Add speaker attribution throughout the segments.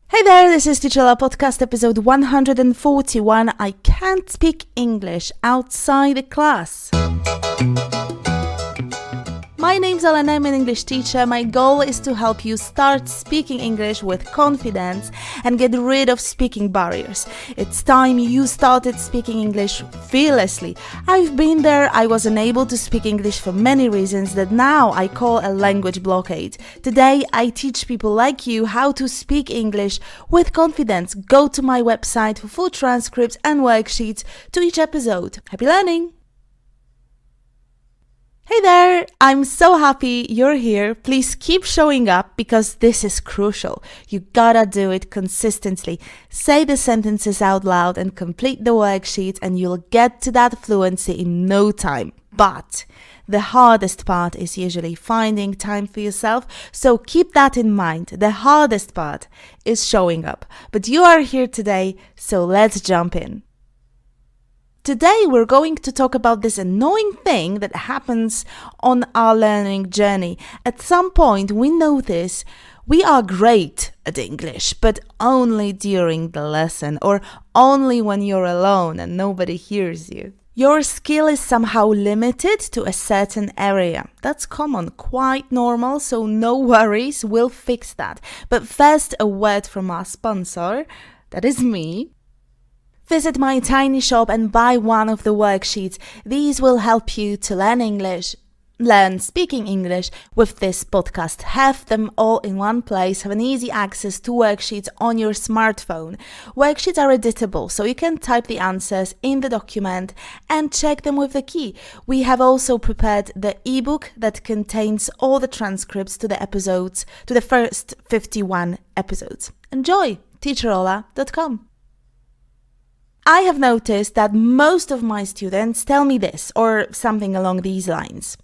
Speaker 1: Hey there, this is Teacher Podcast episode 141. I can't speak English outside the class. My name's Elena, I'm an English teacher. My goal is to help you start speaking English with confidence and get rid of speaking barriers. It's time you started speaking English fearlessly. I've been there. I was unable to speak English for many reasons that now I call a language blockade. Today, I teach people like you how to speak English with confidence. Go to my website for full transcripts and worksheets to each episode. Happy learning! Hey there, I'm so happy you're here. Please keep showing up because this is crucial. You gotta do it consistently. Say the sentences out loud and complete the worksheet and you'll get to that fluency in no time. But the hardest part is usually finding time for yourself, so keep that in mind. The hardest part is showing up. But you are here today, so let's jump in. Today we're going to talk about this annoying thing that happens on our learning journey. At some point we notice we are great at English, but only during the lesson or only when you're alone and nobody hears you. Your skill is somehow limited to a certain area. That's common, quite normal, so no worries, we'll fix that. But first, a word from our sponsor, that is me. Visit my tiny shop and buy one of the worksheets. These will help you to learn speaking English with this podcast. Have them all in one place. Have an easy access to worksheets on your smartphone. Worksheets are editable, so you can type the answers in the document and check them with the key. We have also prepared the ebook that contains all the transcripts to the episodes, to the first 51 episodes. Enjoy! teacherola.com. I have noticed that most of my students tell me this or something along these lines.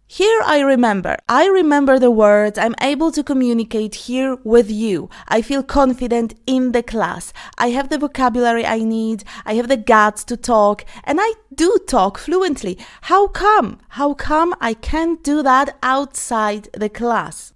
Speaker 1: Here I remember the words, I'm able to communicate here with you. I feel confident in the class. I have the vocabulary I need. I have the guts to talk, and I do talk fluently. How come? How come I can't do that outside the class?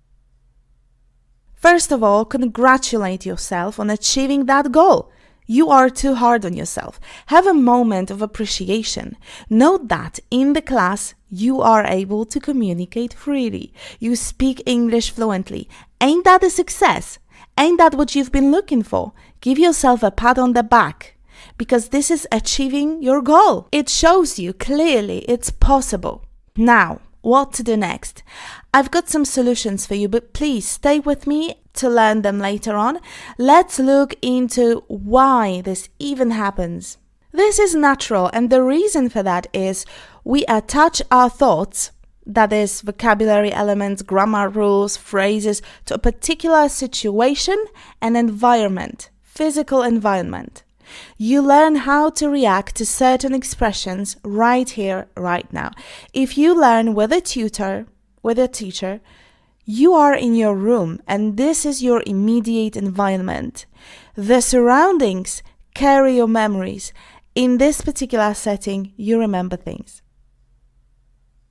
Speaker 1: First of all, congratulate yourself on achieving that goal. You are too hard on yourself. Have a moment of appreciation. Note that in the class, you are able to communicate freely. You speak English fluently. Ain't that a success? Ain't that what you've been looking for? Give yourself a pat on the back because this is achieving your goal. It shows you clearly it's possible. Now, what to do next? I've got some solutions for you, but please stay with me to learn them later on. Let's look into why this even happens. This is natural, and the reason for that is we attach our thoughts, that is, vocabulary elements, grammar rules, phrases, to a particular situation and environment, physical environment. You learn how to react to certain expressions right here, right now. If you learn with a tutor, with a teacher, you are in your room and this is your immediate environment. The surroundings carry your memories. In this particular setting, you remember things.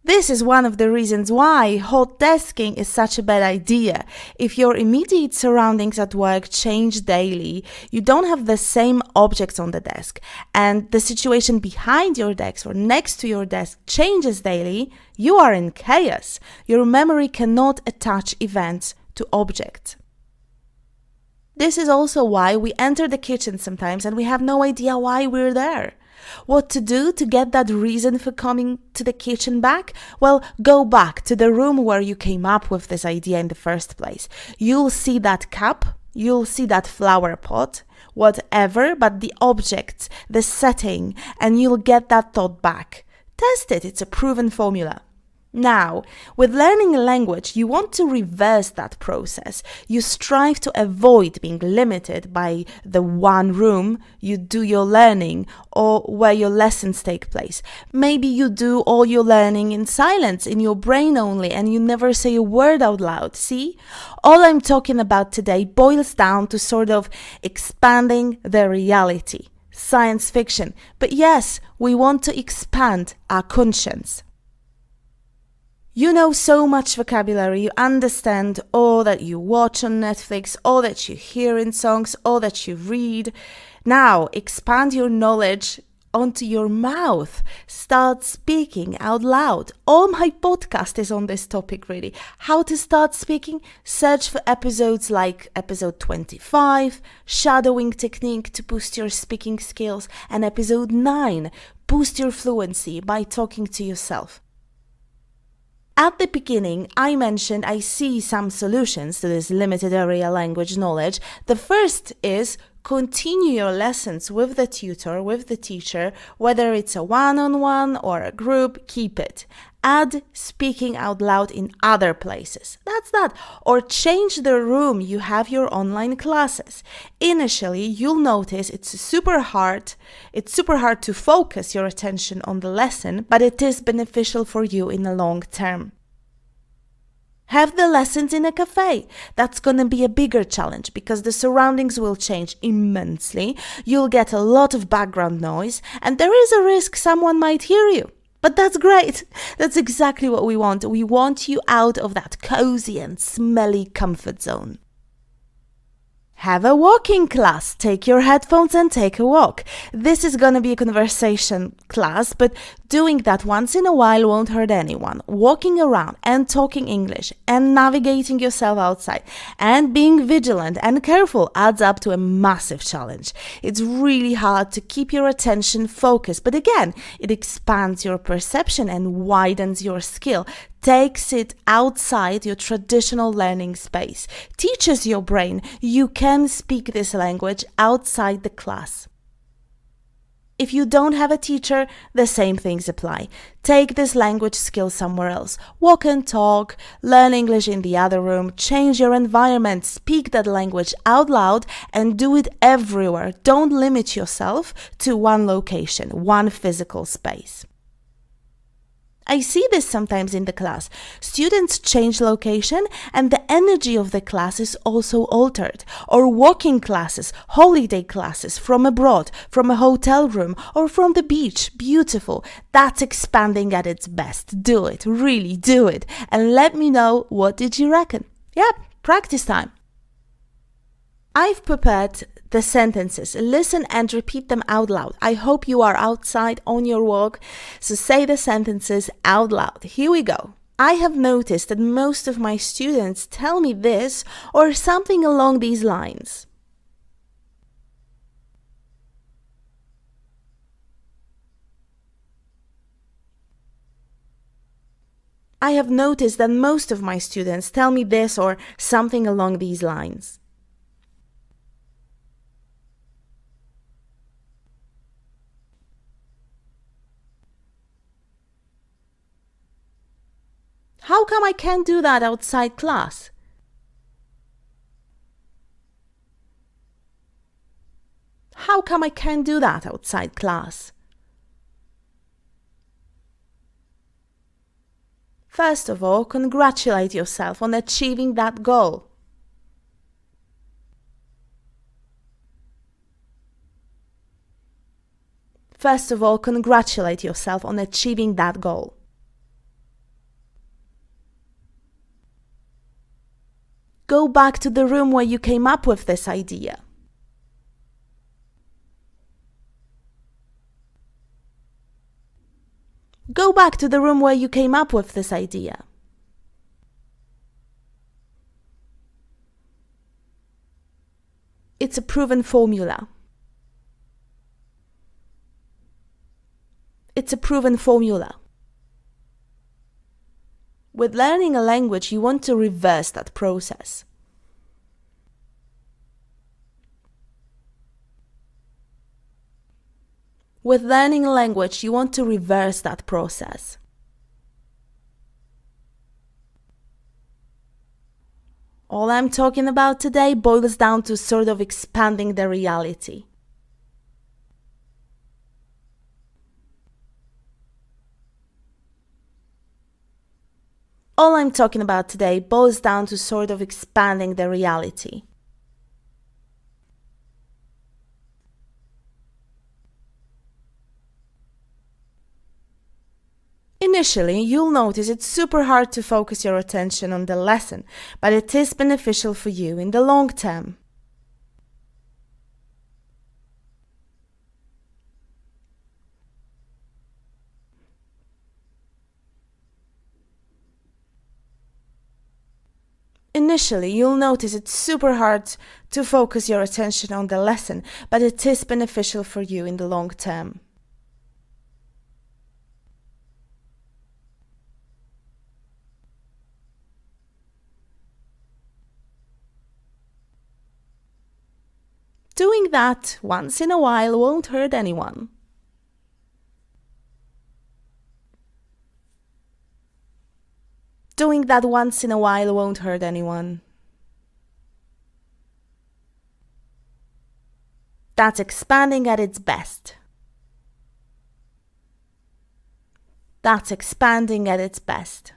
Speaker 1: This is one of the reasons why hot desking is such a bad idea. If your immediate surroundings at work change daily, you don't have the same objects on the desk, and the situation behind your desk or next to your desk changes daily, you are in chaos. Your memory cannot attach events to objects. This is also why we enter the kitchen sometimes and we have no idea why we're there. What to do to get that reason for coming to the kitchen back? Well, go back to the room where you came up with this idea in the first place. You'll see that cup, you'll see that flower pot, whatever, but the objects, the setting, and you'll get that thought back. Test it, it's a proven formula. Now, with learning a language, you want to reverse that process. You strive to avoid being limited by the one room you do your learning or where your lessons take place. Maybe you do all your learning in silence, in your brain only, and you never say a word out loud. See? All I'm talking about today boils down to sort of expanding the reality. Science fiction. But yes, we want to expand our conscience. You know so much vocabulary, you understand all that you watch on Netflix, all that you hear in songs, all that you read. Now, expand your knowledge onto your mouth. Start speaking out loud. All my podcast is on this topic, really. How to start speaking? Search for episodes like episode 25, shadowing technique to boost your speaking skills, and episode 9, boost your fluency by talking to yourself. At the beginning, I mentioned I see some solutions to this limited area language knowledge. The first is continue your lessons with the tutor, with the teacher, whether it's a one-on-one or a group, keep it. Add speaking out loud in other places. That's that. Or change the room you have your online classes. Initially, you'll notice it's super hard to focus your attention on the lesson, but it is beneficial for you in the long term. Have the lessons in a cafe. That's going to be a bigger challenge because the surroundings will change immensely. You'll get a lot of background noise, and there is a risk someone might hear you. But that's great. That's exactly what we want. We want you out of that cozy and smelly comfort zone. Have a walking class. Take your headphones and take a walk. This is going to be a conversation class, but doing that once in a while won't hurt anyone. Walking around and talking English and navigating yourself outside and being vigilant and careful adds up to a massive challenge. It's really hard to keep your attention focused, but again, it expands your perception and widens your skill. Takes it outside your traditional learning space, teaches your brain you can speak this language outside the class. If you don't have a teacher, the same things apply. Take this language skill somewhere else. Walk and talk, learn English in the other room, change your environment, speak that language out loud and do it everywhere. Don't limit yourself to one location, one physical space. I see this sometimes in the class. Students change location and the energy of the class is also altered. Or walking classes, holiday classes from abroad, from a hotel room or from the beach. Beautiful. That's expanding at its best. Do it. Really do it. And let me know, what did you reckon? Yeah, practice time. I've prepared the sentences. Listen and repeat them out loud. I hope you are outside on your walk, so say the sentences out loud. Here we go. I have noticed that most of my students tell me this or something along these lines. I have noticed that most of my students tell me this or something along these lines. How come I can't do that outside class? How come I can't do that outside class? First of all, congratulate yourself on achieving that goal. First of all, congratulate yourself on achieving that goal. Go back to the room where you came up with this idea. Go back to the room where you came up with this idea. It's a proven formula. It's a proven formula. With learning a language, you want to reverse that process. With learning a language, you want to reverse that process. All I'm talking about today boils down to sort of expanding the reality. All I'm talking about today boils down to sort of expanding the reality. Initially, you'll notice it's super hard to focus your attention on the lesson, but it is beneficial for you in the long term. Initially, you'll notice it's super hard to focus your attention on the lesson, but it is beneficial for you in the long term. Doing that once in a while won't hurt anyone. Doing that once in a while won't hurt anyone. That's expanding at its best. That's expanding at its best.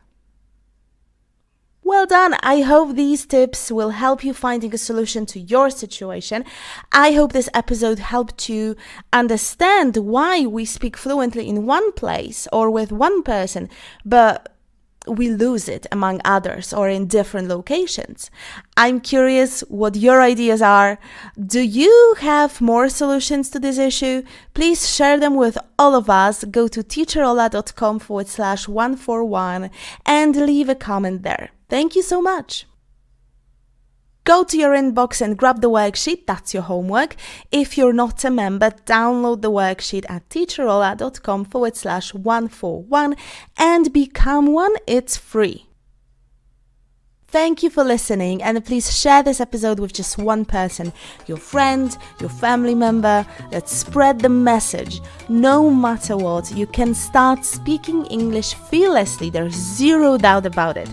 Speaker 1: Well done! I hope these tips will help you finding a solution to your situation. I hope this episode helped you understand why we speak fluently in one place or with one person, but we lose it among others or in different locations. I'm curious what your ideas are. Do you have more solutions to this issue? Please share them with all of us. Go to teacherola.com/141 and leave a comment there. Thank you so much. Go to your inbox and grab the worksheet, that's your homework. If you're not a member, download the worksheet at teacherola.com/141 and become one. It's free. Thank you for listening, and please share this episode with just one person, your friend, your family member. Let's spread the message. No matter what, you can start speaking English fearlessly. There's zero doubt about it.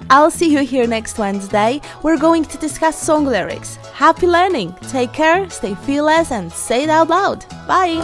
Speaker 1: I'll see you here next Wednesday. We're going to discuss song lyrics. Happy learning. Take care, stay fearless, and say it out loud. Bye.